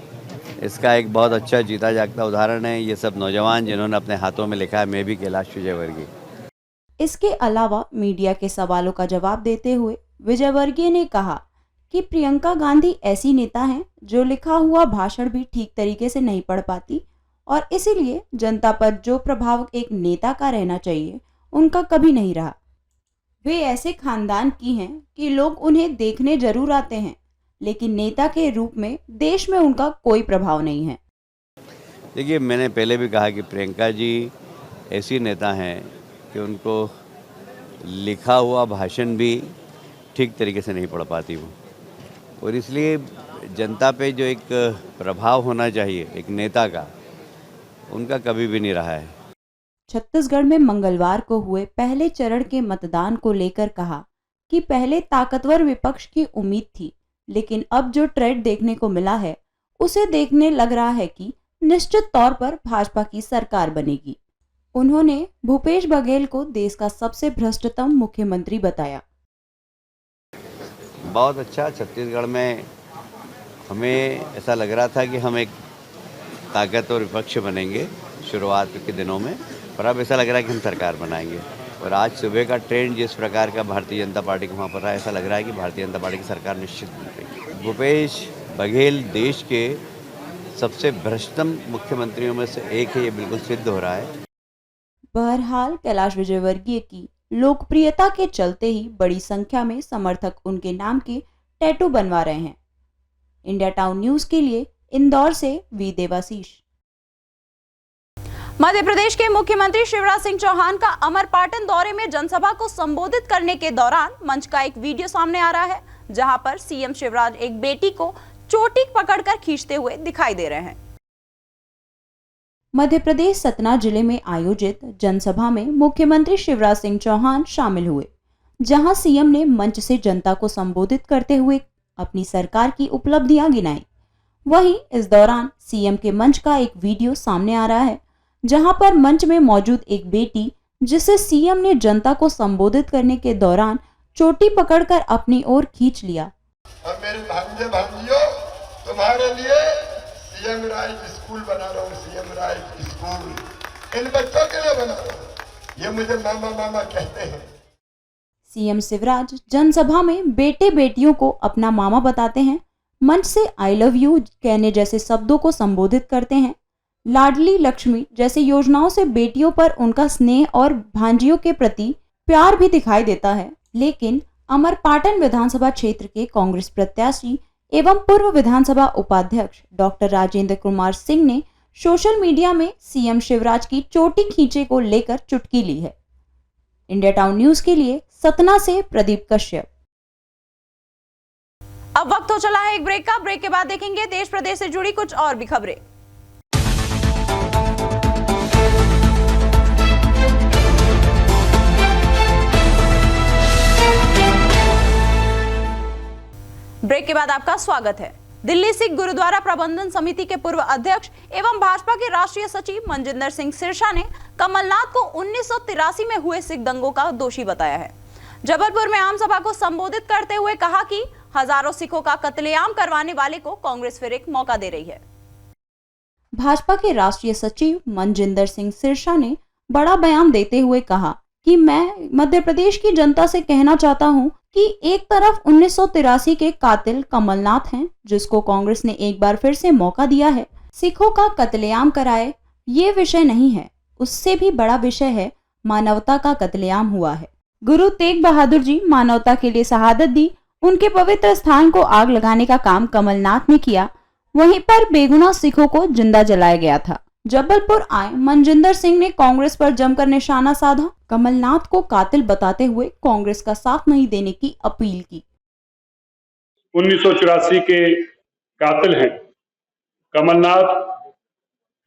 इसका एक बहुत अच्छा जीता जागता उदाहरण है ये सब नौजवान जिन्होंने अपने हाथों में लिखा है मैं भी कैलाश विजयवर्गीय। इसके अलावा मीडिया के सवालों का जवाब देते हुए विजयवर्गीय ने कहा कि प्रियंका गांधी ऐसी नेता हैं जो लिखा हुआ भाषण भी ठीक तरीके से नहीं पढ़ पाती और इसीलिए जनता पर जो प्रभाव एक नेता का रहना चाहिए उनका कभी नहीं रहा। वे ऐसे खानदान की हैं कि लोग उन्हें देखने जरूर आते हैं लेकिन नेता के रूप में देश में उनका कोई प्रभाव नहीं है। देखिए, मैंने पहले भी कहा कि प्रियंका जी ऐसी नेता हैं कि उनको लिखा हुआ भाषण भी ठीक तरीके से नहीं पढ़ पाती वो, और इसलिए जनता पे जो एक प्रभाव होना चाहिए एक नेता का, उनका कभी भी नहीं रहा है। छत्तीसगढ़ में मंगलवार को हुए पहले चरण के मतदान को लेकर कहा कि पहले ताकतवर विपक्ष की उम्मीद थी, लेकिन अब जो ट्रेंड देखने को मिला है उसे देखने लग रहा है कि निश्चित तौर पर भाजपा की सरकार बनेगी। उन्होंने भूपेश बघेल को देश का सबसे भ्रष्टतम मुख्यमंत्री बताया। बहुत अच्छा, छत्तीसगढ़ में हमें ऐसा लग रहा था कि हम एक ताकतवर विपक्ष बनेंगे शुरुआत के दिनों में, पर अब ऐसा लग रहा है कि हम सरकार बनाएंगे। और आज सुबह का ट्रेंड जिस प्रकार का भारतीय जनता पार्टी को वहाँ पर रहा है, ऐसा लग रहा है कि भारतीय जनता पार्टी की सरकार निश्चित बनेगी। भूपेश बघेल देश के सबसे भ्रष्टतम मुख्यमंत्रियों में से एक है, ये बिल्कुल सिद्ध हो रहा है। बहरहाल कैलाश विजयवर्गीय की लोकप्रियता के चलते ही बड़ी संख्या में समर्थक उनके नाम के टैटू बनवा रहे हैं। इंडिया टाउन न्यूज के लिए इंदौर से वी देवाशीष। मध्य प्रदेश के मुख्यमंत्री शिवराज सिंह चौहान का अमरपाटन दौरे में जनसभा को संबोधित करने के दौरान मंच का एक वीडियो सामने आ रहा है, जहां पर सीएम शिवराज एक बेटी को चोटी पकड़कर खींचते हुए दिखाई दे रहे हैं। मध्य प्रदेश सतना जिले में आयोजित जनसभा में मुख्यमंत्री शिवराज सिंह चौहान शामिल हुए, जहां सीएम ने मंच से जनता को संबोधित करते हुए अपनी सरकार की उपलब्धियां गिनाई। वहीं इस दौरान सीएम के मंच का एक वीडियो सामने आ रहा है, जहां पर मंच में मौजूद एक बेटी, जिसे सीएम ने जनता को संबोधित करने के दौरान चोटी पकड़कर अपनी ओर खींच लिया। और मेरे भांजियों, तुम्हारे लिए सीएम राइट स्कूल बना रहा हूँ, सीएम राइट स्कूल इन बच्चों के लिए बना रहा हूँ। ये मुझे मामा मामा कहते हैं। सीएम शिवराज जनसभा में बेटे बेटियों को अपना मामा बताते हैं, मंच से आई लव यू कहने जैसे शब्दों को संबोधित करते हैं। लाडली लक्ष्मी जैसे योजनाओं से बेटियों पर उनका स्नेह और भांजियों के प्रति प्यार भी दिखाई देता है। लेकिन अमरपाटन विधानसभा क्षेत्र के कांग्रेस प्रत्याशी एवं पूर्व विधानसभा उपाध्यक्ष डॉक्टर राजेंद्र कुमार सिंह ने सोशल मीडिया में सीएम शिवराज की चोटी खींचे को लेकर चुटकी ली है। इंडिया टाउन न्यूज के लिए सतना से प्रदीप कश्यप। अब वक्त हो चला है एक ब्रेक का। ब्रेक के बाद देखेंगे देश प्रदेश से जुड़ी कुछ और भी खबरें। ब्रेक के बाद आपका स्वागत है। दिल्ली सिख गुरुद्वारा प्रबंधन समिति के पूर्व अध्यक्ष एवं भाजपा के राष्ट्रीय सचिव मनजिंदर सिंह सिरसा ने कमलनाथ को 1983 में हुए सिख दंगों का दोषी बताया है। जबलपुर में आम सभा को संबोधित करते हुए कहा कि हजारों सिखों का कत्लेआम करवाने वाले को कांग्रेस फिर एक मौका दे रही है। भाजपा के राष्ट्रीय सचिव मनजिंदर सिंह सिरसा ने बड़ा बयान देते हुए कहा कि मैं मध्य प्रदेश की जनता से कहना चाहता हूं कि एक तरफ 1983 के कातिल कमलनाथ हैं, जिसको कांग्रेस ने एक बार फिर से मौका दिया है। सिखों का कत्लेआम कराए ये विषय नहीं है, उससे भी बड़ा विषय है मानवता का कत्लेआम हुआ है। गुरु तेग बहादुर जी मानवता के लिए शहादत दी, उनके पवित्र स्थान को आग लगाने का काम कमलनाथ ने किया, वहीं पर बेगुनाह सिखों को जिंदा जलाया गया था। जबलपुर आए मनजिंदर सिंह ने कांग्रेस पर जमकर निशाना साधा, कमलनाथ को कातिल बताते हुए कांग्रेस का साथ नहीं देने की अपील की। 1984 के कातिल हैं कमलनाथ,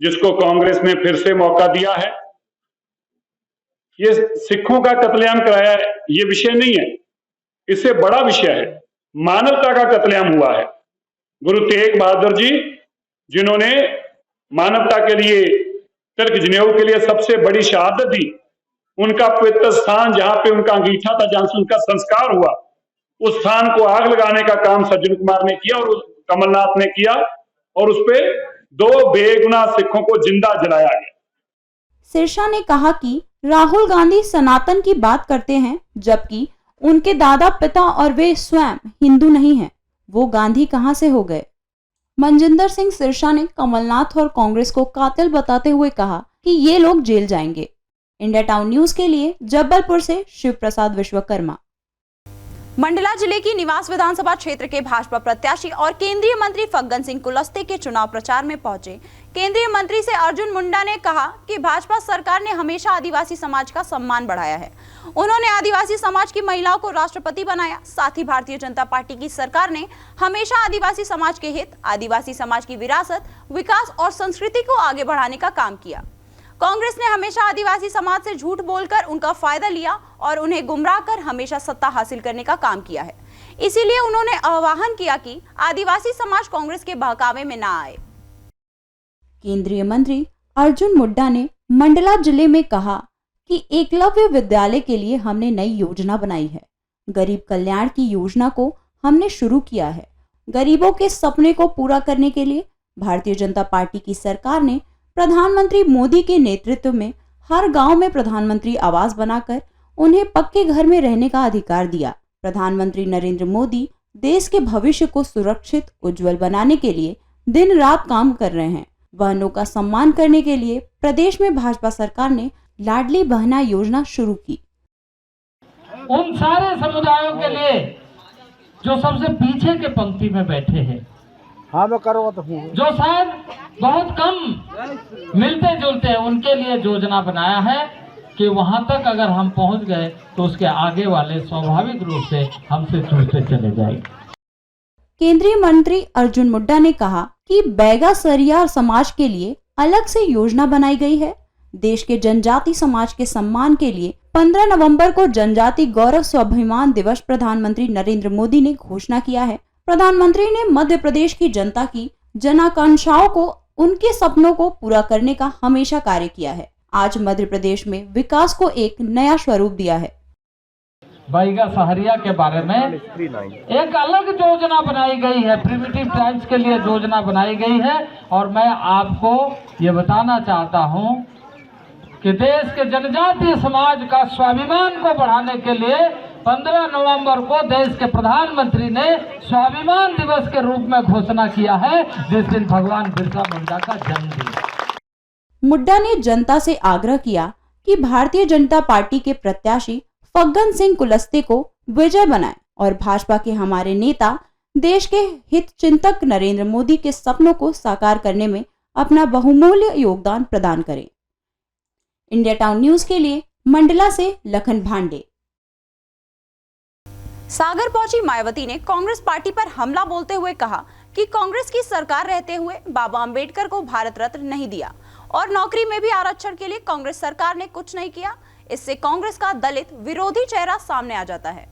जिसको कांग्रेस ने फिर से मौका दिया है। ये सिखों का कत्लेआम कराया है ये विषय नहीं है, इससे बड़ा विषय है मानवता का कत्लेआम हुआ है। गुरु तेग बहादुर जी जिन्होंने मानवता के लिए, तिलक जनेऊ के लिए सबसे बड़ी शहादत दी, उनका पवित्र स्थान जहां पे उनका अंगीठा था, जहां से उनका संस्कार हुआ, उस स्थान को आग लगाने का काम सज्जन कुमार ने किया और कमलनाथ ने किया और उस पे 2 बेगुनाह सिखों को जिंदा जलाया गया। सिरसा ने कहा कि राहुल गांधी सनातन की बात करते हैं, जबकि उनके दादा पिता और वे स्वयं हिंदू नहीं हैं। वो गांधी कहां से हो गए? मनजिंदर सिंह सिरसा ने कमलनाथ और कांग्रेस को कातिल बताते हुए कहा कि ये लोग जेल जाएंगे। इंडिया टाउन न्यूज के लिए जबलपुर से शिव प्रसाद विश्वकर्मा। मंडला जिले की निवास विधानसभा क्षेत्र के भाजपा प्रत्याशी और केंद्रीय मंत्री फग्गन सिंह कुलस्ते के चुनाव प्रचार में पहुंचे केंद्रीय मंत्री से अर्जुन मुंडा ने कहा कि भाजपा सरकार ने हमेशा आदिवासी समाज का सम्मान बढ़ाया है। उन्होंने आदिवासी समाज की महिलाओं को राष्ट्रपति बनाया। साथ ही भारतीय जनता पार्टी की सरकार ने हमेशा आदिवासी समाज के हित, आदिवासी समाज की विरासत, विकास और संस्कृति को आगे बढ़ाने का काम किया। कांग्रेस ने हमेशा आदिवासी समाज से झूठ बोलकर उनका फायदा लिया और उन्हें गुमराह कर हमेशा सत्ता हासिल करने का काम किया है। इसीलिए उन्होंने आह्वान किया कि आदिवासी समाज कांग्रेस के बहकावे में ना आए। केंद्रीय मंत्री अर्जुन मुंडा ने मंडला जिले में कहा कि एकलव्य विद्यालय के लिए हमने नई योजना बनाई है। गरीब कल्याण की योजना को हमने शुरू किया है। गरीबों के सपने को पूरा करने के लिए भारतीय जनता पार्टी की सरकार ने प्रधानमंत्री मोदी के नेतृत्व में हर गांव में प्रधानमंत्री आवास बनाकर उन्हें पक्के घर में रहने का अधिकार दिया। प्रधानमंत्री नरेंद्र मोदी देश के भविष्य को सुरक्षित, उज्जवल बनाने के लिए दिन रात काम कर रहे हैं। बहनों का सम्मान करने के लिए प्रदेश में भाजपा सरकार ने लाडली बहना योजना शुरू की। उन सारे समुदायों के लिए जो सबसे पीछे के पंक्ति में बैठे हैं, हाँ मैं करूँगा तो जो शायद बहुत कम मिलते जुलते हैं, उनके लिए योजना बनाया है कि वहां तक अगर हम पहुंच गए तो उसके आगे वाले स्वाभाविक रूप से हमसे जुड़ते चले जाएंगे। केंद्रीय मंत्री अर्जुन मुंडा ने कहा कि बैगा सरिया समाज के लिए अलग से योजना बनाई गई है। देश के जनजाति समाज के सम्मान के लिए 15 नवंबर को जनजाति गौरव स्वाभिमान दिवस प्रधानमंत्री नरेंद्र मोदी ने घोषणा किया है। प्रधानमंत्री ने मध्य प्रदेश की जनता की जनाकांक्षाओं को, उनके सपनों को पूरा करने का हमेशा कार्य किया है। आज मध्य प्रदेश में विकास को एक नया स्वरूप दिया है। बैगा सहरिया के बारे में एक अलग योजना बनाई गई है, प्रिमिटिव ट्राइब्स के लिए योजना बनाई गई है। और मैं आपको ये बताना चाहता हूँ कि देश के जनजातीय समाज का स्वाभिमान को बढ़ाने के लिए 15 नवंबर को देश के प्रधानमंत्री ने स्वाभिमान दिवस के रूप में घोषणा किया है, जिस दिन भगवान बिरसा मुंडा का जन्मदिन। मुंडा ने जनता से आग्रह किया कि भारतीय जनता पार्टी के प्रत्याशी फग्गन सिंह कुलस्ते को विजय बनाएं और भाजपा के हमारे नेता देश के हित चिंतक नरेंद्र मोदी के सपनों को साकार करने में अपना बहुमूल्य योगदान प्रदान करें। इंडिया टाउन न्यूज के लिए मंडला से लखन भांडे। सागर पहुंची मायावती ने कांग्रेस पार्टी पर हमला बोलते हुए कहा कि कांग्रेस की सरकार रहते हुए बाबा अंबेडकर को भारत रत्न नहीं दिया और नौकरी में भी आरक्षण के लिए कांग्रेस सरकार ने कुछ नहीं किया। इससे कांग्रेस का दलित विरोधी चेहरा सामने आ जाता है।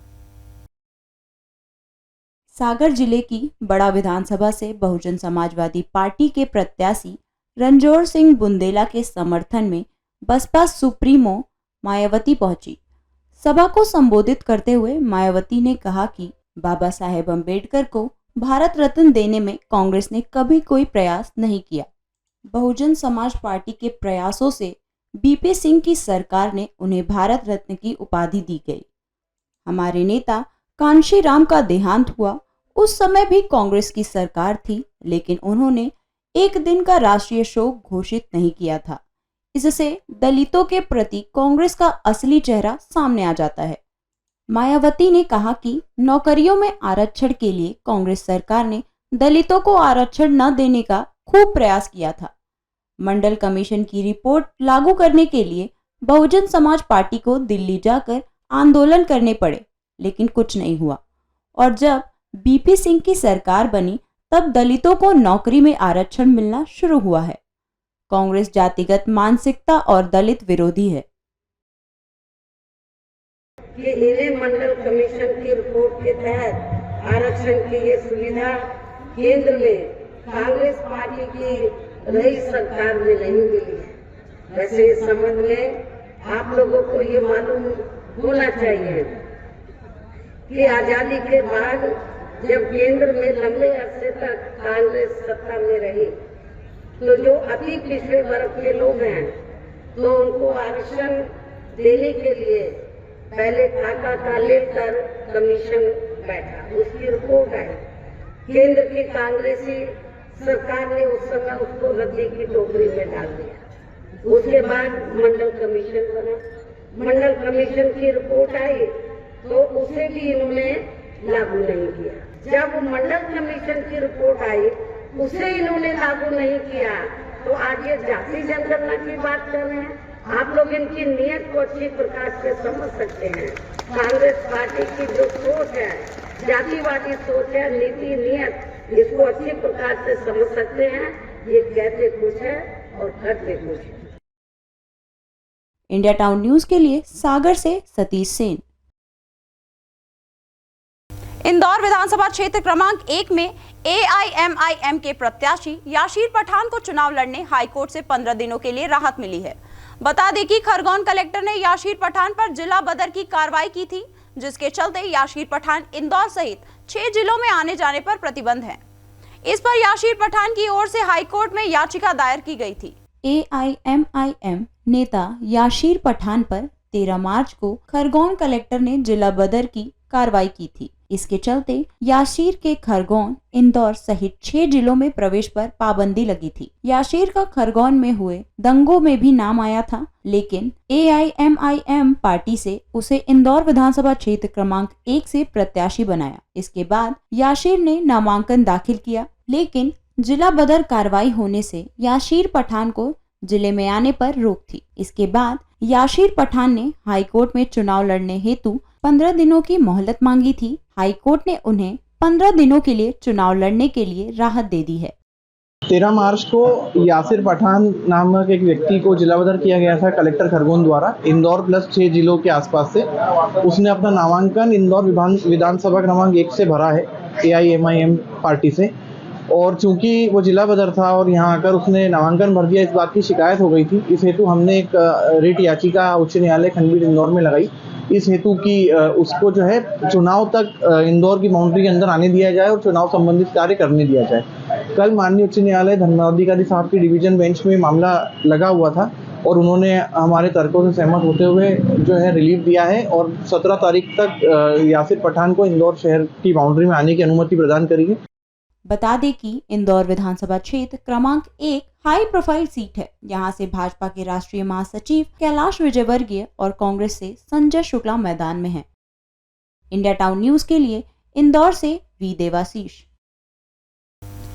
सागर जिले की बड़ा विधानसभा से बहुजन समाजवादी पार्टी के प्रत्याशी रणजोर सिंह बुंदेला के समर्थन में बसपा सुप्रीमो मायावती पहुंची। सभा को संबोधित करते हुए मायावती ने कहा कि बाबा साहेब अंबेडकर को भारत रत्न देने में कांग्रेस ने कभी कोई प्रयास नहीं किया। बहुजन समाज पार्टी के प्रयासों से बीपी सिंह की सरकार ने उन्हें भारत रत्न की उपाधि दी गई। हमारे नेता कांशी राम का देहांत हुआ, उस समय भी कांग्रेस की सरकार थी, लेकिन उन्होंने एक दिन का राष्ट्रीय शोक घोषित नहीं किया था। इससे दलितों के प्रति कांग्रेस का असली चेहरा सामने आ जाता है। मायावती ने कहा कि नौकरियों में आरक्षण के लिए कांग्रेस सरकार ने दलितों को आरक्षण न देने का खूब प्रयास किया था। मंडल कमीशन की रिपोर्ट लागू करने के लिए बहुजन समाज पार्टी को दिल्ली जाकर आंदोलन करने पड़े, लेकिन कुछ नहीं हुआ। और जब बीपी सिंह की सरकार बनी तब दलितों को नौकरी में आरक्षण मिलना शुरू हुआ है। कांग्रेस जातिगत मानसिकता और दलित विरोधी है। कि इन्हें मंडल कमीशन की रिपोर्ट के तहत आरक्षण की ये सुविधा केंद्र में कांग्रेस पार्टी की रही सरकार में नहीं मिली है। वैसे इस संबंध में आप लोगों को ये मालूम होना चाहिए कि आजादी के बाद जब केंद्र में लंबे अरसे तक कांग्रेस सत्ता में रही तो जो अति पिछड़े वर्ग के लोग हैं तो उनको आरक्षण देने के लिए पहले खाका लेकर कमीशन बैठा, उसकी रिपोर्ट आई। केंद्र की कांग्रेसी सरकार ने उस समय उसको रद्दी की टोकरी में डाल दिया। उसके बाद मंडल कमीशन बना। मंडल कमीशन की रिपोर्ट आई तो उसे भी इन्होंने लागू नहीं किया। जब मंडल कमीशन की रिपोर्ट आई उसे इन्होंने लागू नहीं किया तो आज ये जाति जनगणना की बात कर रहे हैं। आप लोग इनकी नीयत को अच्छी प्रकार से समझ सकते हैं। कांग्रेस पार्टी की जो सोच है, जातिवादी सोच है, नीति नीयत, इसको अच्छी प्रकार से समझ सकते हैं। ये कहते कुछ है और करते कुछ है। इंडिया टाउन न्यूज के लिए सागर से सतीश सेन। इंदौर विधानसभा क्षेत्र क्रमांक 1 में AIMIM के प्रत्याशी याशीर पठान को चुनाव लड़ने हाईकोर्ट से 15 दिनों के लिए राहत मिली है। बता दें कि खरगोन कलेक्टर ने याशीर पठान पर जिला बदर की कार्रवाई की थी, जिसके चलते याशीर पठान इंदौर सहित 6 जिलों में आने जाने पर प्रतिबंध है। इस पर याशीर पठान की ओर से हाईकोर्ट में याचिका दायर की गई थी। AIMIM नेता याशीर पठान पर 13 मार्च को खरगोन कलेक्टर ने जिला बदर की कार्रवाई की थी। इसके चलते याशीर के खरगोन, इंदौर सहित 6 जिलों में प्रवेश पर पाबंदी लगी थी। याशीर का खरगोन में हुए दंगों में भी नाम आया था, लेकिन AIMIM पार्टी से उसे इंदौर विधानसभा क्षेत्र क्रमांक 1 से प्रत्याशी बनाया। इसके बाद याशीर ने नामांकन दाखिल किया, लेकिन जिला बदर कार्रवाई होने से याशीर पठान को जिले में आने पर रोक थी। इसके बाद याशीर पठान ने हाईकोर्ट में चुनाव लड़ने हेतु 15 दिनों की मोहलत मांगी थी। हाईकोर्ट ने उन्हें 15 दिनों के लिए चुनाव लड़ने के लिए राहत दे दी है। 13 मार्च को यासिर पठान नामक एक व्यक्ति को जिलाबदर किया गया था कलेक्टर खरगोन द्वारा इंदौर प्लस 6 जिलों के आसपास से। उसने अपना नामांकन इंदौर विधानसभा क्रमांक 1 से भरा है AIMIM पार्टी से, और चूंकि वो जिला बदर था और यहाँ आकर उसने नामांकन भर दिया, इस बात की शिकायत हो गई थी। इस हेतु हमने एक रिट याचिका उच्च न्यायालय खंडपीठ इंदौर में लगाई, इस हेतु कि उसको जो है चुनाव तक इंदौर की बाउंड्री के अंदर आने दिया जाए और चुनाव संबंधित कार्य करने दिया जाए। कल माननीय उच्च न्यायालय धर्माधिकारी साहब की डिवीजन बेंच में मामला लगा हुआ था और उन्होंने हमारे तर्कों से सहमत होते हुए जो है रिलीफ दिया है और 17 तारीख तक यासिर पठान को इंदौर शहर की बाउंड्री में आने की अनुमति प्रदान करी है। बता दें कि इंदौर विधानसभा क्षेत्र क्रमांक 1 हाई प्रोफाइल सीट है। यहां से भाजपा के राष्ट्रीय महासचिव कैलाश विजयवर्गीय और कांग्रेस से संजय शुक्ला मैदान में हैं। इंडिया टाउन न्यूज के लिए इंदौर से वी देवाशीष।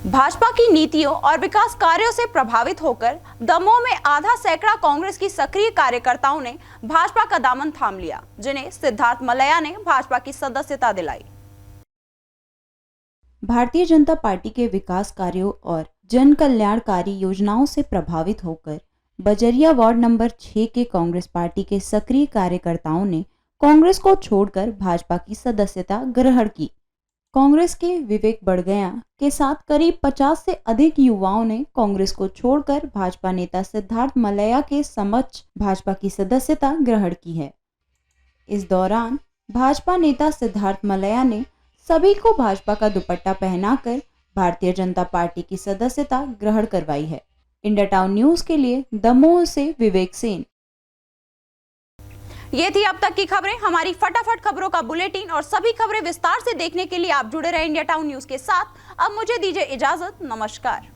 भाजपा की नीतियों और विकास कार्यों से प्रभावित होकर दमोह में आधा सैकड़ा कांग्रेस की सक्रिय कार्यकर्ताओं ने भाजपा का दामन थाम लिया, जिन्हें सिद्धार्थ मलैया ने भाजपा की सदस्यता दिलाई। भारतीय जनता पार्टी के विकास कार्यों और जन कल्याणकारी योजनाओं से प्रभावित होकर बजरिया वार्ड नंबर 6 के कांग्रेस पार्टी के सक्रिय कार्यकर्ताओं ने कांग्रेस को छोड़कर भाजपा की सदस्यता ग्रहण की। कांग्रेस के विवेक बड़गया के साथ करीब 50 से अधिक युवाओं ने कांग्रेस को छोड़कर भाजपा नेता सिद्धार्थ मलैया के समक्ष भाजपा की सदस्यता ग्रहण की है। इस दौरान भाजपा नेता सिद्धार्थ मलैया ने सभी को भाजपा का दुपट्टा पहनाकर भारतीय जनता पार्टी की सदस्यता ग्रहण करवाई है। इंडिया टाउन न्यूज के लिए दमोह से विवेक सेन। ये थी अब तक की खबरें। हमारी फटाफट खबरों का बुलेटिन और सभी खबरें विस्तार से देखने के लिए आप जुड़े रहे इंडिया टाउन न्यूज के साथ। अब मुझे दीजिए इजाजत, नमस्कार।